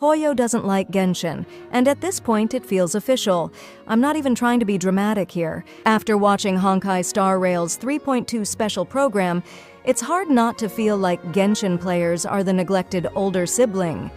Hoyo doesn't like Genshin, and at this point it feels official. I'm not even trying to be dramatic here. After watching Honkai Star Rail's 3.2 special program, it's hard not to feel like Genshin players are the neglected older sibling.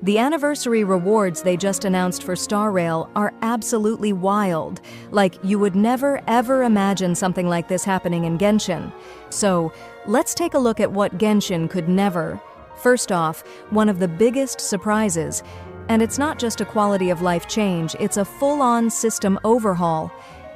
The anniversary rewards they just announced for Star Rail are absolutely wild. Like, you would never ever imagine something like this happening in Genshin. So, let's take a look at what Genshin could never. First off, one of the biggest surprises, and it's not just a quality of life change, it's a full-on system overhaul,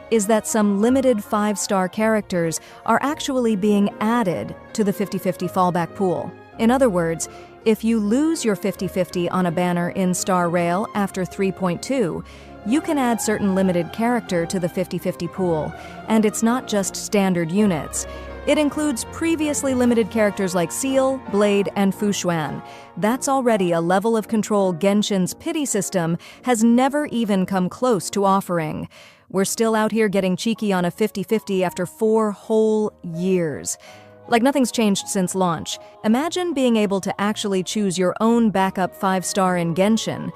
is that some limited 5-star characters are actually being added to the 50-50 fallback pool. In other words, if you lose your 50-50 on a banner in Star Rail after 3.2, you can add certain limited character to the 50-50 pool, and it's not just standard units. It includes previously limited characters like Seal, Blade, and Fushuan. That's already a level of control Genshin's pity system has never even come close to offering. We're still out here getting cheeky on a 50-50 after 4 whole years. Like nothing's changed since launch. Imagine being able to actually choose your own backup 5-star in Genshin.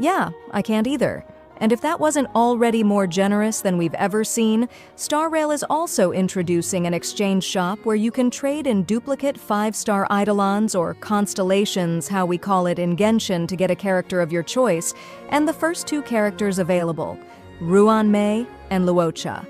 Yeah, I can't either. And if that wasn't already more generous than we've ever seen, Star Rail is also introducing an exchange shop where you can trade in duplicate 5-star Eidolons or constellations, how we call it in Genshin, to get a character of your choice, and the first 2 characters available, Ruan-mei and Luocha.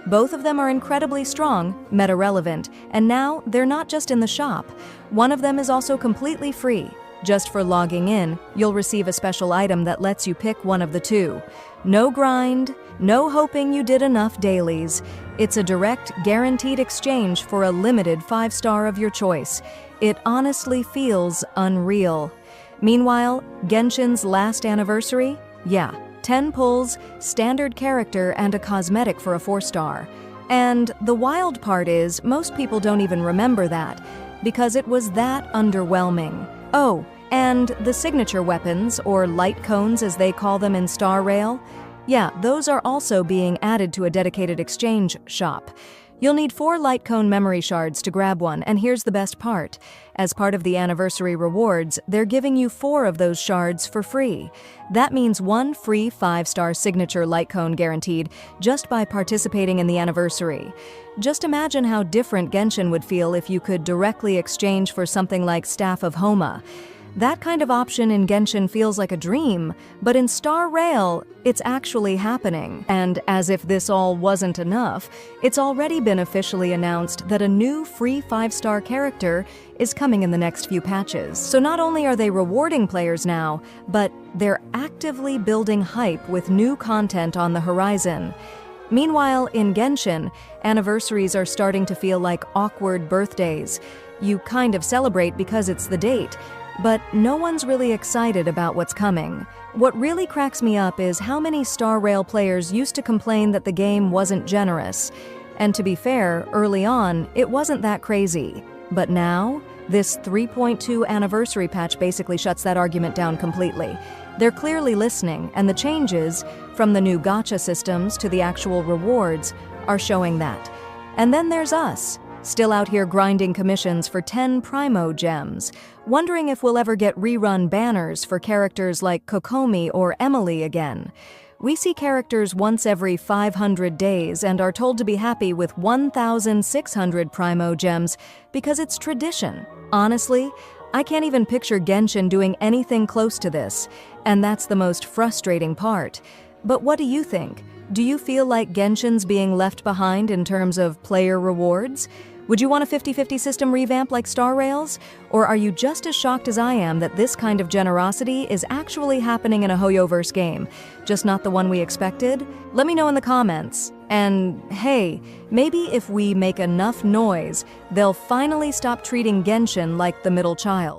Both of them are incredibly strong, meta-relevant, and now they're not just in the shop. One of them is also completely free. Just for logging in, you'll receive a special item that lets you pick one of the 2. No grind, no hoping you did enough dailies. It's a direct, guaranteed exchange for a limited 5-star of your choice. It honestly feels unreal. Meanwhile, Genshin's last anniversary? Yeah, 10 pulls, standard character, and a cosmetic for a 4-star. And the wild part is, most people don't even remember that, because it was that underwhelming. Oh, and the signature weapons, or light cones as they call them in Star Rail, yeah, those are also being added to a dedicated exchange shop. You'll need 4 light cone memory shards to grab one, and here's the best part. As part of the anniversary rewards, they're giving you 4 of those shards for free. That means 1 free 5-star signature light cone guaranteed just by participating in the anniversary. Just imagine how different Genshin would feel if you could directly exchange for something like Staff of Homa. That kind of option in Genshin feels like a dream, but in Star Rail, it's actually happening. And as if this all wasn't enough, it's already been officially announced that a new free 5-star character is coming in the next few patches. So not only are they rewarding players now, but they're actively building hype with new content on the horizon. Meanwhile, in Genshin, anniversaries are starting to feel like awkward birthdays. You kind of celebrate because it's the date, but no one's really excited about what's coming. What really cracks me up is how many Star Rail players used to complain that the game wasn't generous. And to be fair, early on, it wasn't that crazy. But now, this 3.2 anniversary patch basically shuts that argument down completely. They're clearly listening, and the changes, from the new gacha systems to the actual rewards, are showing that. And then there's us, still out here grinding commissions for 10 Primo gems, wondering if we'll ever get rerun banners for characters like Kokomi or Emily again. We see characters once every 500 days and are told to be happy with 1,600 Primo gems because it's tradition. Honestly, I can't even picture Genshin doing anything close to this, and that's the most frustrating part. But what do you think? Do you feel like Genshin's being left behind in terms of player rewards? Would you want a 50-50 system revamp like Star Rail's? Or are you just as shocked as I am that this kind of generosity is actually happening in a HOYOVERSE game, just not the one we expected? Let me know in the comments. And hey, maybe if we make enough noise, they'll finally stop treating Genshin like the middle child.